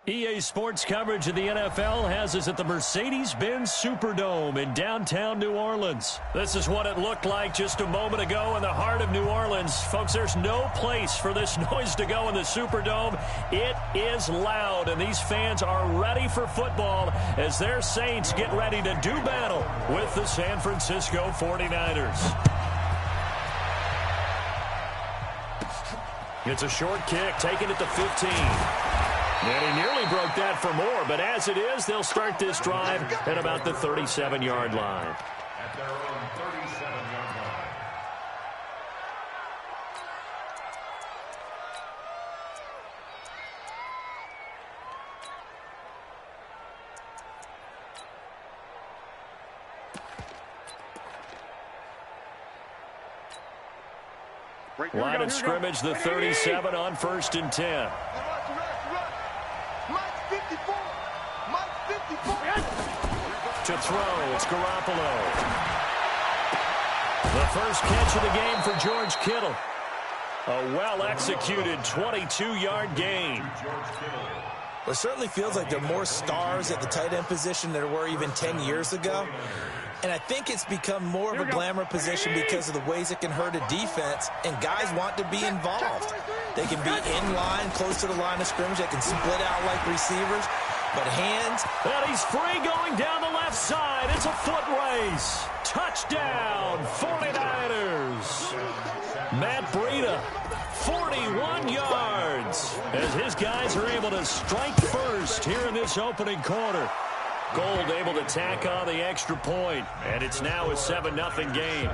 EA Sports coverage of the NFL has us at the Mercedes-Benz Superdome in downtown New Orleans. This is what it looked like just a moment ago in the heart of New Orleans. Folks, there's no place for this noise to go in the Superdome. It is loud, and these fans are ready for football as their Saints get ready to do battle with the San Francisco 49ers. It's a short kick, taken at the 15. And he nearly broke that for more, but as it is, they'll start this drive at about the 37-yard line. At their own 37-yard line. Line of scrimmage, the 37 on 1st and 10. To throw, it's Garoppolo. The first catch of the game for George Kittle. A well-executed 22-yard gain. Well, it certainly feels like there are more stars at the tight end position than there were even 10 years ago. And I think it's become more of a glamour position because of the ways it can hurt a defense, and guys want to be involved. They can be in line, close to the line of scrimmage. They can split out like receivers. But hands. And he's free going down the left side. It's a foot race. Touchdown, 49ers. Matt Breida, 41 yards. As his guys are able to strike first here in this opening quarter. Gold able to tack on the extra point. And it's now a 7-0 game.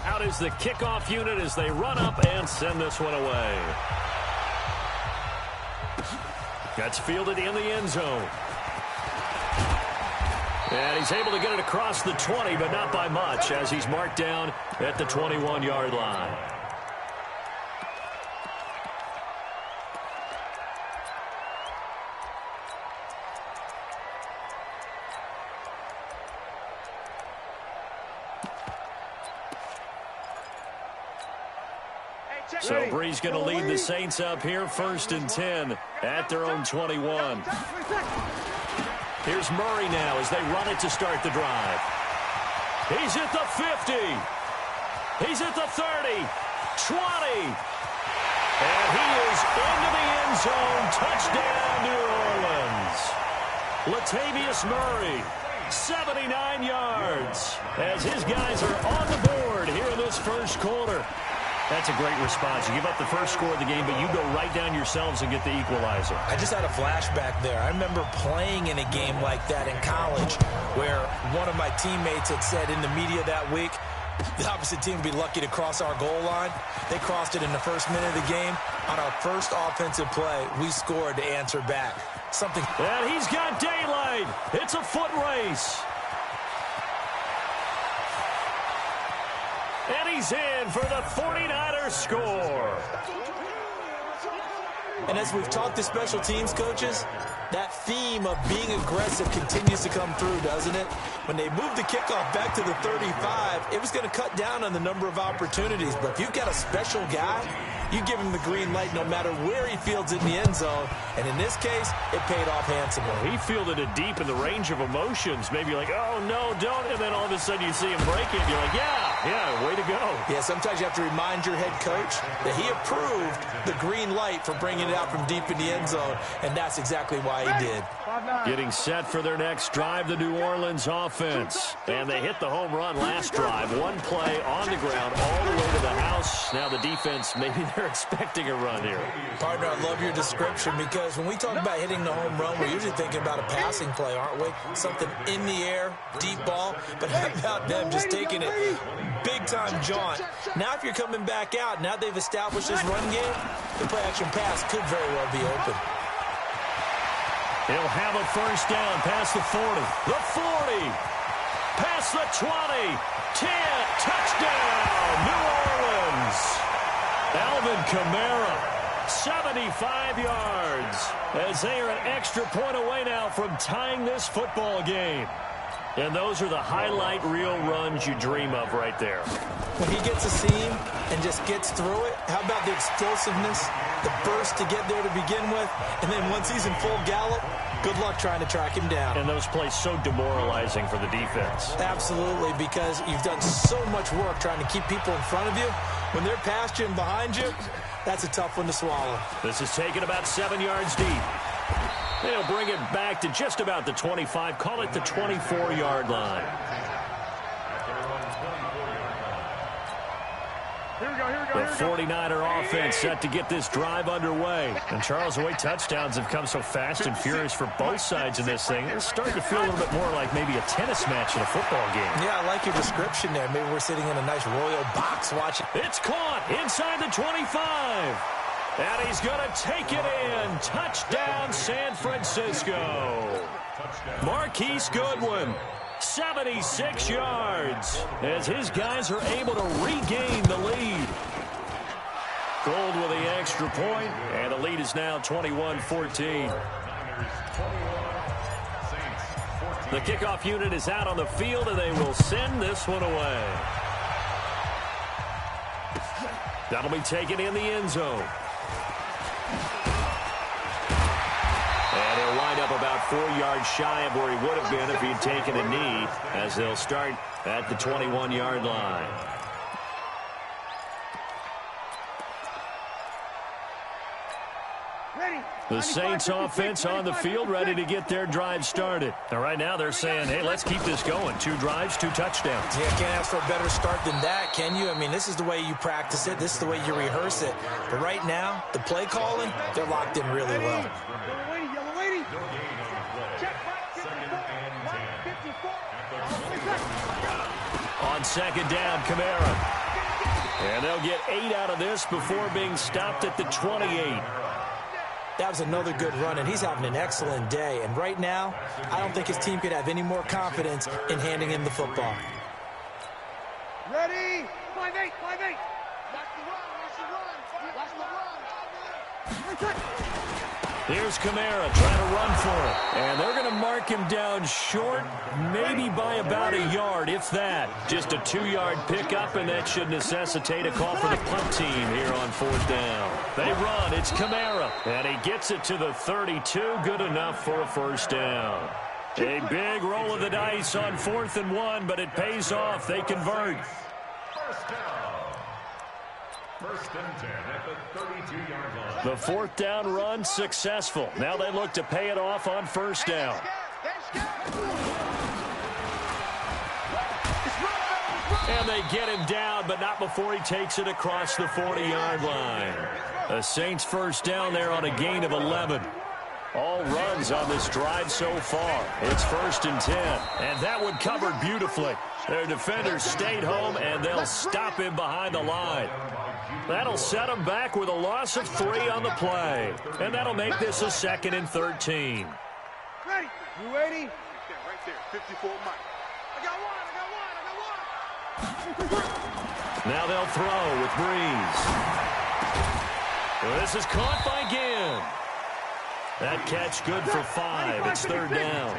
Out is the kickoff unit as they run up and send this one away. That's fielded in the end zone. And he's able to get it across the 20, but not by much, as he's marked down at the 21-yard line. So Bree's going to lead the Saints up here, 1st and 10 at their own 21. Here's Murray now as they run it to start the drive. He's at the 50. He's at the 30, 20. And he is into the end zone. Touchdown, New Orleans. Latavius Murray, 79 yards, as his guys are on the board here in this first quarter. That's a great response. You give up the first score of the game, but you go right down yourselves and get the equalizer. I just had a flashback there. I remember playing in a game like that in college where one of my teammates had said in the media that week, the opposite team would be lucky to cross our goal line. They crossed it in the first minute of the game. On our first offensive play, we scored to answer back. Something. And he's got daylight. It's a foot race. And he's in for the 49ers score. And as we've talked to special teams coaches, that theme of being aggressive continues to come through, doesn't it? When they moved the kickoff back to the 35, it was going to cut down on the number of opportunities. But if you've got a special guy, you give him the green light no matter where he fields it in the end zone. And in this case, it paid off handsomely. He fielded it deep in the range of emotions. Maybe like, oh, no, don't. And then all of a sudden you see him break it. You're like, yeah, way to go. Yeah, sometimes you have to remind your head coach that he approved the green light for bringing it out from deep in the end zone. And that's exactly why he did. Getting set for their next drive, the New Orleans offense. And they hit the home run last drive. One play on the ground all the way to the house. Now the defense, maybe they're expecting a run here. Partner, I love your description because when we talk about hitting the home run, we're usually thinking about a passing play, aren't we? Something in the air, deep ball. But how about them just taking it big-time jaunt? Now if you're coming back out, now they've established this run game, the play-action pass could very well be open. He'll have a first down past the 40. The 40. Past the 20. 10. Touchdown, New Orleans. Alvin Kamara, 75 yards. As they are an extra point away now from tying this football game. And those are the highlight reel runs you dream of right there. When he gets a seam and just gets through it, how about the explosiveness, the burst to get there to begin with, and then once he's in full gallop, good luck trying to track him down. And those plays so demoralizing for the defense. Absolutely, because you've done so much work trying to keep people in front of you. When they're past you and behind you, that's a tough one to swallow. This is taken about 7 yards deep. They'll bring it back to just about the 25, call it the 24-yard line. The 49er offense set to get this drive underway. And Charles, the way touchdowns have come so fast and furious for both sides in this thing, it's starting to feel a little bit more like maybe a tennis match in a football game. Yeah, I like your description there. Maybe we're sitting in a nice royal box watching. It's caught inside the 25. And he's going to take it in. Touchdown, San Francisco. Marquise Goodwin, 76 yards, as his guys are able to regain the lead. Gold with the extra point, and the lead is now 21-14. The kickoff unit is out on the field, and they will send this one away. That'll be taken in the end zone. And he'll wind up about 4 yards shy of where he would have been if he'd taken a knee, as they'll start at the 21-yard line. The Saints offense on the field, ready to get their drive started. And right now they're saying, hey, let's keep this going. 2 drives, 2 touchdowns. Yeah, can't ask for a better start than that, can you? I mean, this is the way you practice it. This is the way you rehearse it. But right now, the play calling, they're locked in really well. On second down, Kamara. And they'll get 8 out of this before being stopped at the 28. That was another good run, and he's having an excellent day. And right now, I don't think his team could have any more confidence in handing him the football. Ready? 5-8, 5-8. Watch the run, watch the run. Here's Kamara trying to run for it. And they're going to mark him down short, maybe by about a yard, if that. Just a 2-yard pickup, and that should necessitate a call for the punt team here on 4th down. They run. It's Kamara. And he gets it to the 32. Good enough for a first down. A big roll of the dice on 4th and 1, but it pays off. They convert. First down. First and 10 at the 32-yard line. The 4th down run successful. Now they look to pay it off on first down. And they get him down, but not before he takes it across the 40-yard line. The Saints first down there on a gain of 11. All runs on this drive so far. It's 1st and 10. And that one covered beautifully. Their defenders stayed home, and they'll stop him behind the line. That'll set them back with a loss of 3 on the play. And that'll make this a 2nd and 13. Ready? You ready? Right there, 54 Mike. I got one. Now they'll throw with Breeze. This is caught by Ginn. That catch good for 5. It's 3rd down.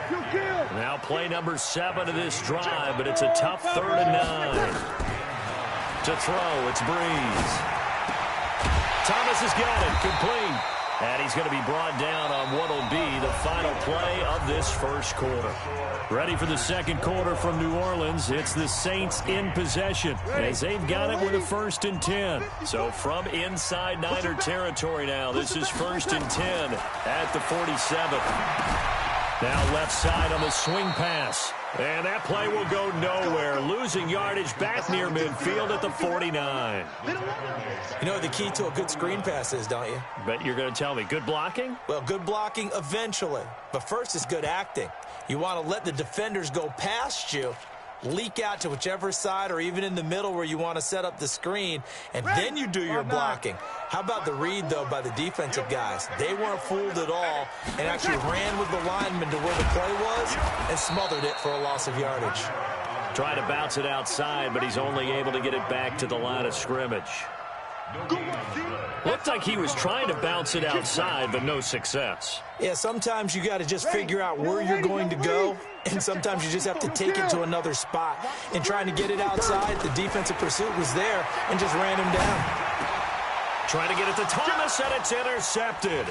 Now play number 7 of this drive, but it's a tough 3rd and 9. To throw, it's Breeze. Thomas has got it, complete. And he's going to be brought down on what will be the final play of this first quarter. Ready for the second quarter from New Orleans. It's the Saints in possession as they've got it with a 1st and 10. So from inside Niner territory now, this is 1st and 10 at the 47. Now left side on the swing pass. And that play will go nowhere. Losing yardage back near midfield at the 49. You know what the key to a good screen pass is, don't you? But you're going to tell me, good blocking? Well, good blocking eventually. But first is good acting. You want to let the defenders go past you, leak out to whichever side or even in the middle where you want to set up the screen, and then you do your blocking. How about the read, though, by the defensive guys? They weren't fooled at all and actually ran with the lineman to where the play was and smothered it for a loss of yardage. Trying to bounce it outside, but he's only able to get it back to the line of scrimmage. Looked like he was trying to bounce it outside, but no success. Yeah, sometimes you got to just figure out where you're going to go, and sometimes you just have to take it to another spot. And trying to get it outside, the defensive pursuit was there and just ran him down. Trying to get it to Thomas, and it's intercepted.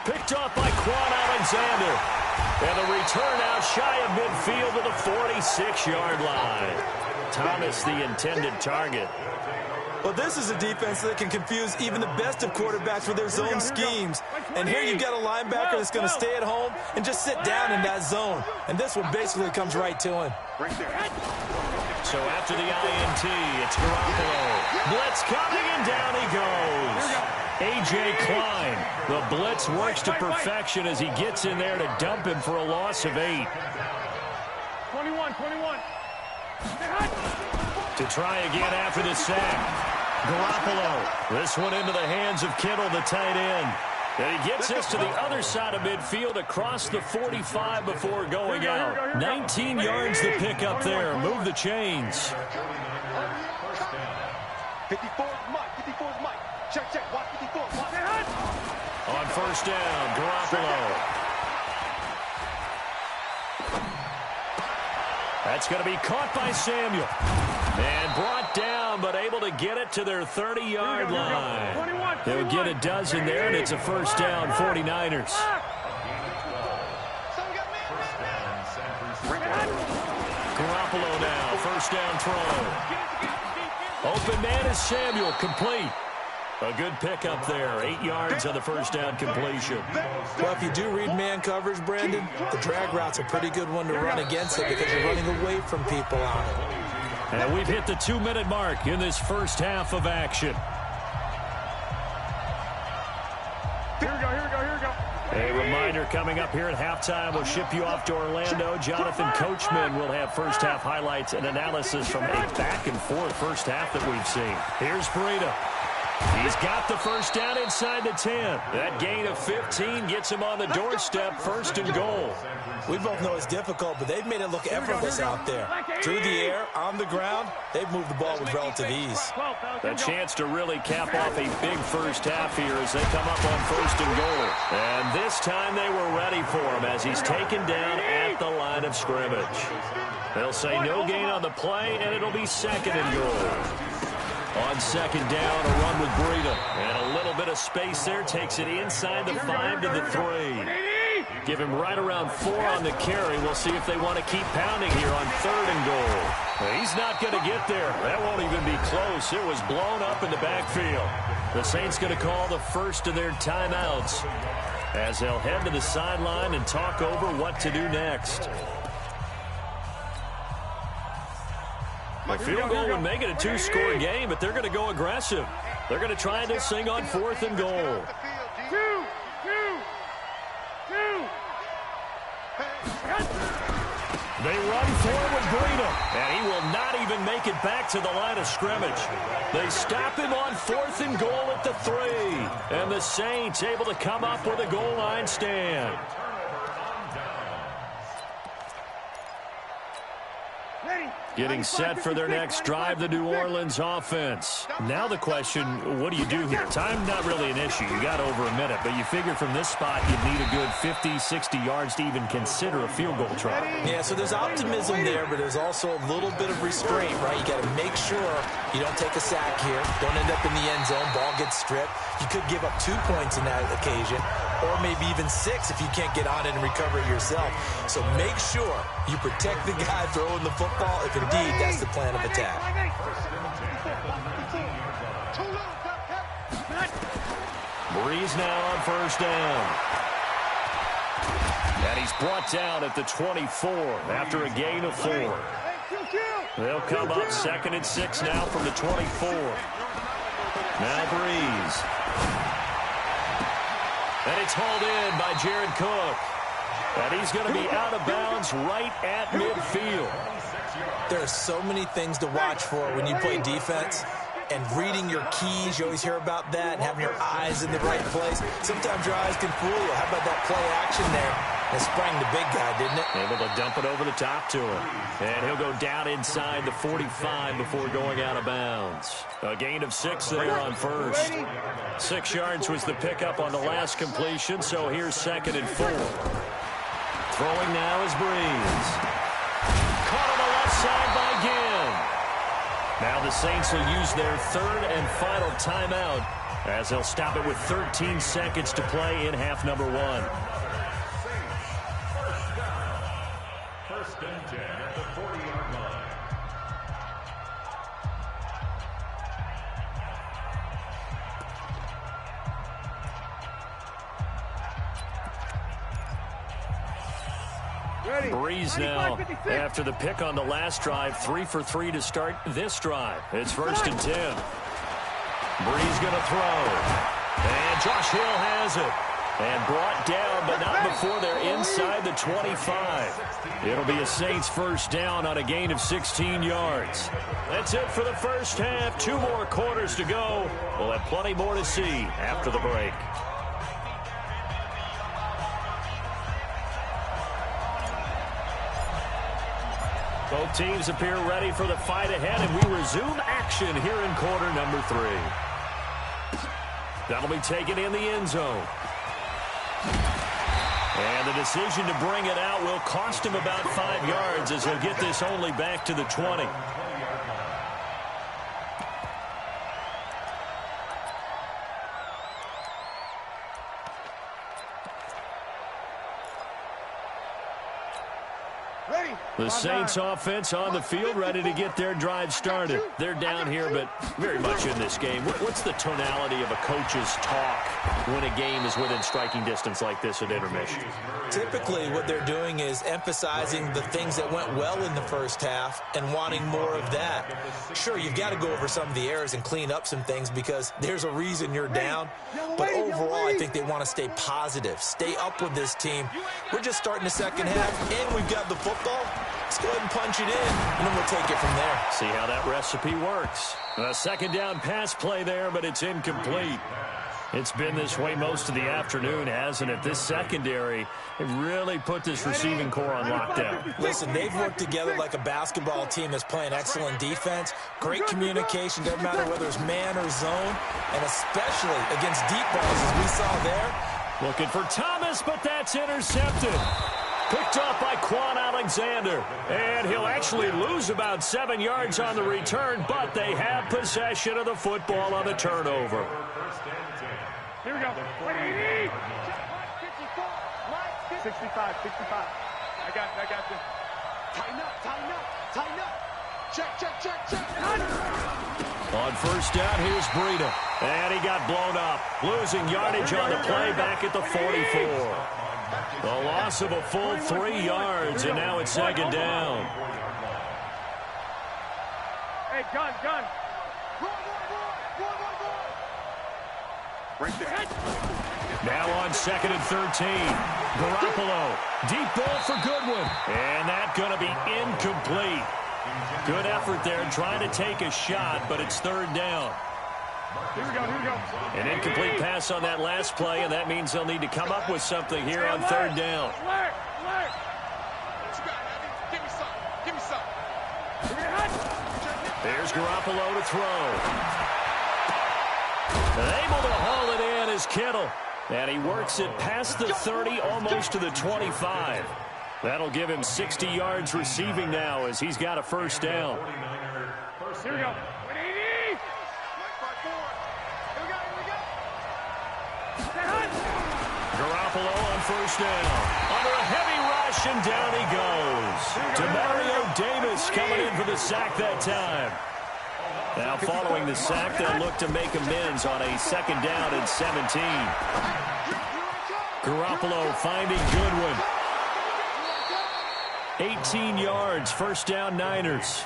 Picked off by Quan Alexander. And the return out shy of midfield to the 46-yard line. Thomas, the intended target. Well, this is a defense that can confuse even the best of quarterbacks with their zone schemes. And here you've got a linebacker that's going to stay at home and just sit down in that zone. And this one basically comes right to him. So after the INT, it's Garoppolo. Blitz coming, and down he goes. A.J. Klein. The blitz works to perfection as he gets in there to dump him for a loss of 8. 21. To try again after the sack. Garoppolo. This one into the hands of Kittle, the tight end. And he gets this to the other side of midfield across the 45 before going out. 19 yards to pick up there. Move the chains. 54 is Mike. Check. Watch 54. On first down, Garoppolo. That's going to be caught by Samuel. And brought down, but able to get it to their 30-yard line. They'll get a dozen there, and it's a first down, 49ers. Garoppolo now, first down throw. Open man is Samuel, complete. A good pickup there, 8 yards on the first down completion. Well, if you do read man coverage, Brandon, the drag route's a pretty good one to run against it because you're running away from people on it. And we've hit the 2-minute mark in this first half of action. Here we go. A reminder coming up here at halftime. We'll ship you off to Orlando. Jonathan Coachman will have first half highlights and analysis from a back-and-forth first half that we've seen. Here's Breida. He's got the first down inside the 10. That gain of 15 gets him on the doorstep, first and goal. We both know it's difficult, but they've made it look effortless out there. Through the air, on the ground, they've moved the ball with relative ease. A chance to really cap off a big first half here as they come up on first and goal. And this time they were ready for him as he's taken down at the line of scrimmage. They'll say no gain on the play, and it'll be second and goal. On second down, a run with Breida. And a little bit of space there. Takes it inside the 5 to the 3. Give him right around 4 on the carry. We'll see if they want to keep pounding here on third and goal. He's not going to get there. That won't even be close. It was blown up in the backfield. The Saints going to call the first of their timeouts as they'll head to the sideline and talk over what to do next. A field goal would make it a 2-score game, but they're going to go aggressive. They're going to try this thing on fourth and goal. They run forward with Breida, and he will not even make it back to the line of scrimmage. They stop him on fourth and goal at the 3, and the Saints able to come up with a goal line stand. Getting set for their next drive, the New Orleans offense. Now the question, what do you do here? Time not really an issue. You got over a minute, but you figure from this spot you'd need a good 50, 60 yards to even consider a field goal try. Yeah, so there's optimism there, but there's also a little bit of restraint, right? You got to make sure you don't take a sack here. Don't end up in the end zone. Ball gets stripped. You could give up 2 points in that occasion, or maybe even 6 if you can't get on it and recover it yourself. So make sure you protect the guy throwing the football if indeed that's the plan of attack. Breeze now on first down. And he's brought down at the 24 after a gain of 4. They'll come up second and 6 now from the 24. Now Breeze. And it's hauled in by Jared Cook. And he's going to be out of bounds right at midfield. There are so many things to watch for when you play defense. And reading your keys, you always hear about that, and having your eyes in the right place. Sometimes your eyes can fool you. How about that play action there? It sprang the big guy, didn't it? Able to dump it over the top to him. And he'll go down inside the 45 before going out of bounds. A gain of 6 there on first. 6 yards was the pickup on the last completion, so here's 2nd and 4. Throwing now is Breeze. Caught on the left side by Ginn. Now the Saints will use their 3rd and final timeout as they'll stop it with 13 seconds to play in half number 1. First and 10 at the 40-yard line. Breeze now, after the pick on the last drive, 3 for 3 to start this drive. It's 1st and 10. Breeze going to throw. And Josh Hill has it. And brought down, but not before they're inside the 25. It'll be a Saints first down on a gain of 16 yards. That's it for the first half. 2 more quarters to go. We'll have plenty more to see after the break. Both teams appear ready for the fight ahead, and we resume action here in quarter number 3. That'll be taken in the end zone. And the decision to bring it out will cost him about 5 yards as he'll get this only back to the 20. The Saints offense on the field, ready to get their drive started. They're down here, but very much in this game. What's the tonality of a coach's talk when a game is within striking distance like this at intermission? Typically, what they're doing is emphasizing the things that went well in the first half and wanting more of that. Sure, you've got to go over some of the errors and clean up some things because there's a reason you're down. But overall, I think they want to stay positive, stay up with this team. We're just starting the second half, and we've got the football. Let's go ahead and punch it in, and then we'll take it from there. See how that recipe works. A second down pass play there, but it's incomplete. It's been this way most of the afternoon, hasn't it? This secondary, they've really put this receiving core on lockdown. Listen, they've worked together like a basketball team that's playing excellent defense, great communication, doesn't matter whether it's man or zone, and especially against deep balls as we saw there. Looking for Thomas, but that's intercepted. Picked up by Quan Alexander. And he'll actually lose about 7 yards on the return, but they have possession of the football on the turnover. Here we go. 65. I got this. Tighten up. Check. On first down, here's Breida. And he got blown up. Losing yardage on the play back at the 44. The loss of a full 3 yards, and now it's second down. Hey, gun. Break the head. Now on 2nd and 13. Garoppolo. Deep ball for Goodwin. And that's going to be incomplete. Good effort there trying to take a shot, but it's 3rd down. Here we go. An incomplete pass on that last play, and that means they'll need to come up with something here on 3rd down. Alert. Give me some. There's Garoppolo to throw. Able to haul it in is Kittle. And he works it past the 30, almost to the 25. That'll give him 60 yards receiving now as he's got a first down. Here we go. Garoppolo on first down. Under a heavy rush, and down he goes. Demario Davis coming in for the sack that time. Now following the sack, they'll look to make amends on a 2nd down and 17. Garoppolo finding Goodwin. 18 yards, first down Niners.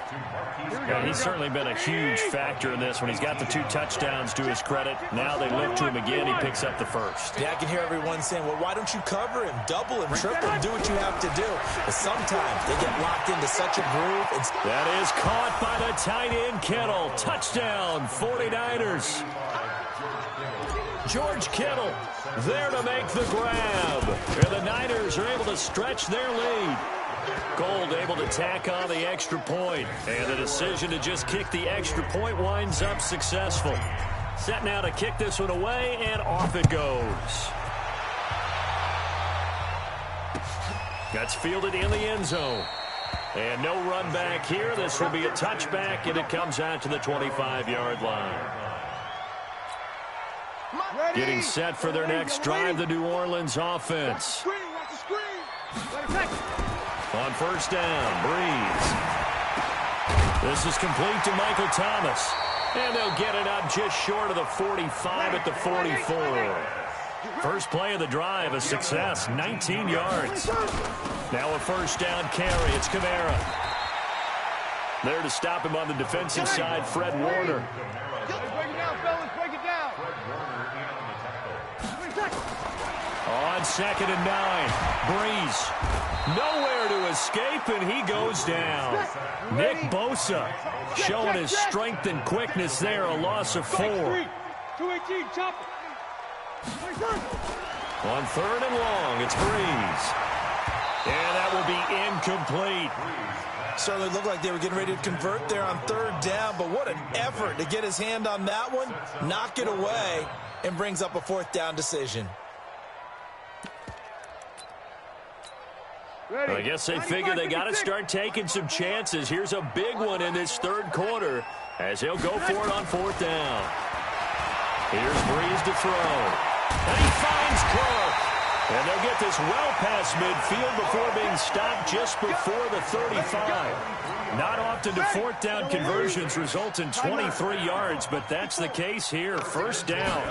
And he's certainly been a huge factor in this when he's got the 2 touchdowns to his credit. Now they look to him again. He picks up the first. Yeah, I can hear everyone saying, well, why don't you cover him, double him, triple him, do what you have to do. But sometimes they get locked into such a groove. That is caught by the tight end Kittle. Touchdown, 49ers. George Kittle there to make the grab. And the Niners are able to stretch their lead. Gold able to tack on the extra point. And the decision to just kick the extra point winds up successful. Set now to kick this one away, and off it goes. That's fielded in the end zone. And no run back here. This will be a touchback, and it comes out to the 25-yard line. Getting set for their next drive, the New Orleans offense. On first down, Breeze. This is complete to Michael Thomas. And they'll get it up just short of the 45 at the 44. First play of the drive, a success, 19 yards. Now a first down carry, it's Kamara. There to stop him on the defensive side, Fred Warner. Break it down, fellas, break it down. On 2nd and 9, Breeze. Nowhere to escape, and he goes down. Nick Bosa showing his strength and quickness there, a loss of 4. 218, chop. On 3rd and long, it's Breeze. And that will be incomplete. Certainly looked like they were getting ready to convert there on 3rd down, but what an effort to get his hand on that one, knock it away, and brings up a 4th down decision. I guess they figure they got to start taking some chances. Here's a big one in this 3rd quarter as he'll go for it on 4th down. Here's Breeze to throw. And he finds Cook. And they'll get this well past midfield before being stopped just before the 35. Not often do 4th down conversions result in 23 yards, but that's the case here. First down.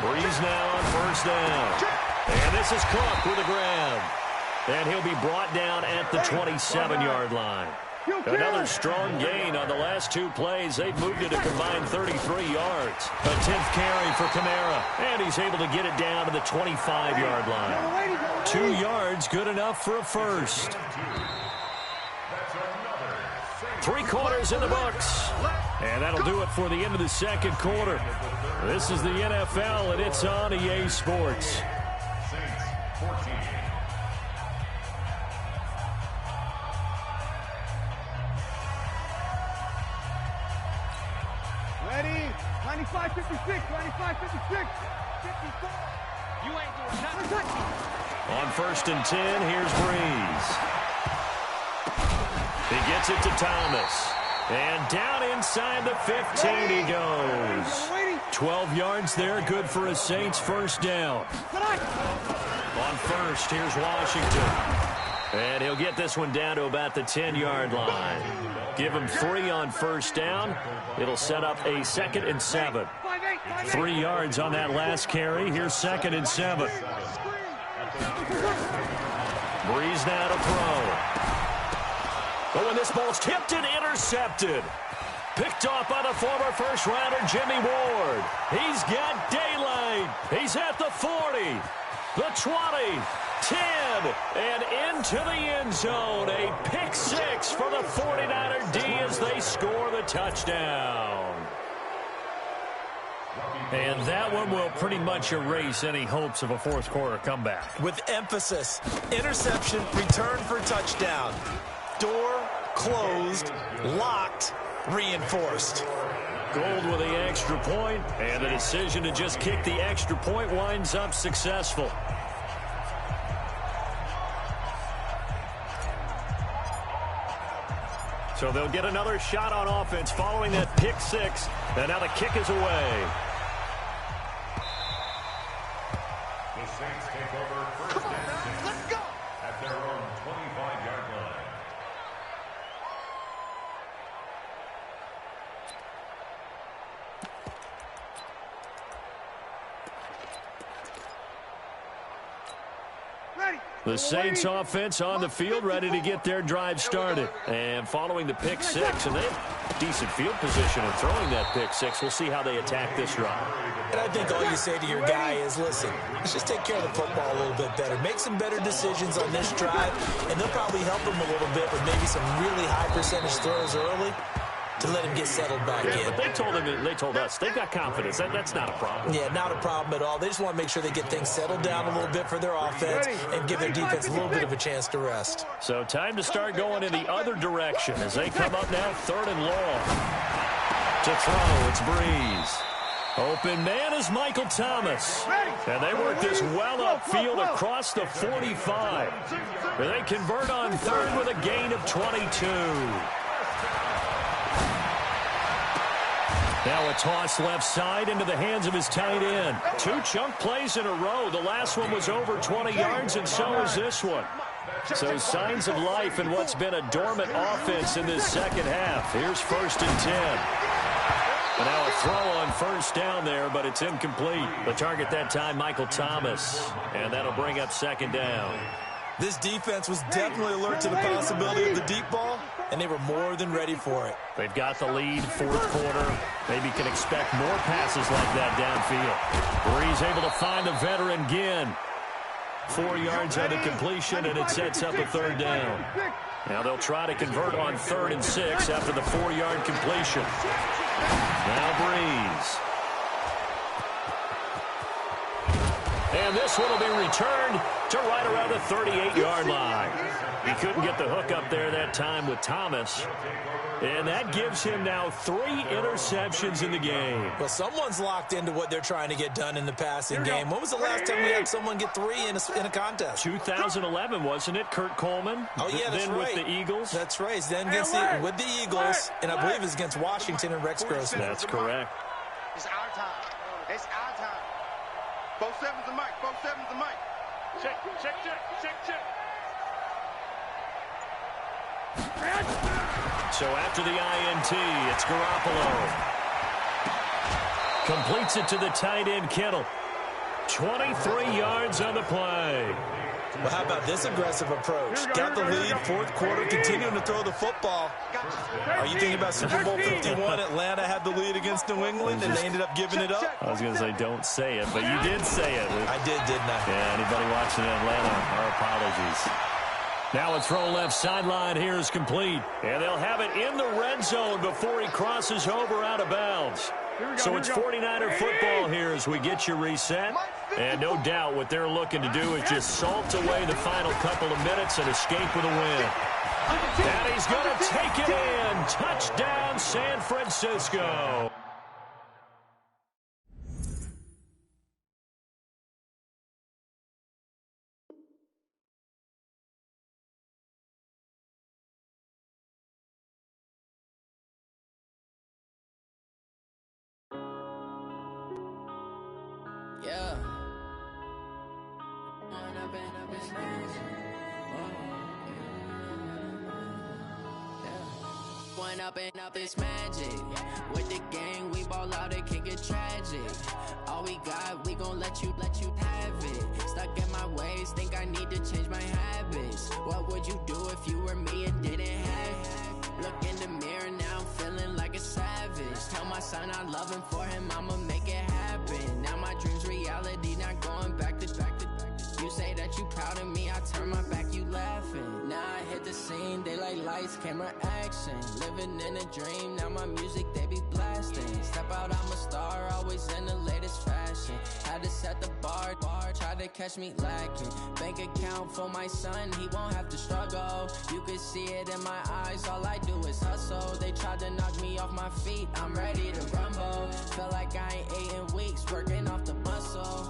Breeze now on first down. And this is Cook with a grab. And he'll be brought down at the 27-yard line. Another strong gain on the last 2 plays. They've moved it a combined 33 yards. A 10th carry for Kamara. And he's able to get it down to the 25-yard line. 2 yards, good enough for a first. 3 quarters in the books. And that'll do it for the end of the 2nd quarter. This is the NFL, and it's on EA Sports. Ready? 95, 56, 95, 56, 54. You ain't doing nothing. On 1st and 10, here's Breeze. He gets it to Thomas. And down inside the 15 he goes. 12 yards there, good for a Saints first down. On 1st, here's Washington. And he'll get this one down to about the 10-yard line. Give him 3 on first down. It'll set up a 2nd and 7. 3 yards on that last carry. Here's 2nd and 7. Breeze now to throw. But when this ball's tipped and intercepted. Picked off by the former first-rounder Jimmy Ward. He's got daylight. He's at the 40, the 20, 10, and into the end zone. A pick 6 for the 49er D as they score the touchdown. And that one will pretty much erase any hopes of a 4th quarter comeback. With emphasis, interception, return for touchdown. Door closed, locked, reinforced. Gold with the extra point, and the decision to just kick the extra point winds up successful. So they'll get another shot on offense following that pick 6, and now the kick is away. The Saints take over first and 10. Let's go! At their own 25-yard line. The Saints offense on the field, ready to get their drive started. And following the pick 6, and they have decent field position in throwing that pick 6. We'll see how they attack this drive. And I think all you say to your guy is, listen, let's just take care of the football a little bit better. Make some better decisions on this drive, and they'll probably help him a little bit with maybe some really high percentage throws early. to let him get settled back in. But they told us they've got confidence. That's not a problem. Yeah, not a problem at all. They just want to make sure they get things settled down a little bit for their offense and give their defense a little bit of a chance to rest. So time to start going in the other direction as they come up now 3rd and long. To throw, it's Breeze. Open man is Michael Thomas. And they work this well upfield across the 45. And they convert on 3rd with a gain of 22. Now a toss left side into the hands of his tight end. 2 chunk plays in a row. The last one was over 20 yards, and so is this one. So signs of life in what's been a dormant offense in this second half. Here's 1st and 10. And now a throw on 1st down there, but it's incomplete. The target that time, Michael Thomas. And that'll bring up 2nd down. This defense was definitely alert to the possibility of the deep ball, and they were more than ready for it. They've got the lead, 4th quarter. Maybe can expect more passes like that downfield. Where he's able to find the veteran Ginn. 4 yards on the completion, and it sets up a 3rd down. Now they'll try to convert on 3rd and 6 after the 4-yard completion. Now Breeze. And this one will be returned to right around the 38-yard line. He couldn't get the hook up there that time with Thomas. And that gives him now 3 interceptions in the game. Well, someone's locked into what they're trying to get done in the passing game. When was the last time we had someone get 3 in a contest? 2011, wasn't it? Kurt Coleman? Oh, yeah, that's then right. with the Eagles? That's right. Then with the Eagles, and I believe it was against Washington and Rex Grossman. That's correct. It's our time. It's our time. Both sevens and Mike. Both sevens and Mike. Check, check, check, check, check. So after the INT, it's Garoppolo. Completes it to the tight end, Kittle. 23 yards on the play. Well, how about this aggressive approach? Got the lead, 4th quarter, continuing to throw the football. Are you thinking about Super Bowl 51? Atlanta had the lead against New England, and they ended up giving it up? I was going to say, don't say it, but you did say it. I did, didn't I? Yeah, anybody watching in Atlanta, our apologies. Now a throw left sideline here is complete. And they'll have it in the red zone before he crosses over out of bounds. So it's 49er football here as we get you reset. And no doubt what they're looking to do is just salt away the final couple of minutes and escape with a win. And he's going to take it in. Touchdown, San Francisco. Yeah. Going up and up is magic. With the gang, we ball out, it can get tragic. All we got, we gon' let you have it. Stuck in my ways, think I need to change my habits. What would you do if you were me and didn't have it? Look in the mirror, now I'm feeling like a savage. Tell my son I love him, for him I'ma make it happen. Now my dream's reality, not going back to. You say that you proud of me, I turn my back, you laughing. Now I hit the scene, they like lights, camera, action. Living in a dream, now my music, they be blasting. Step out, I'm a star, always in the latest fashion. Had to set the bar, try to catch me lacking. Bank account for my son, he won't have to struggle. You can see it in my eyes, all I do is hustle. They tried to knock me off my feet, I'm ready to rumble. Feel like I ain't ate in weeks, working off the muscle.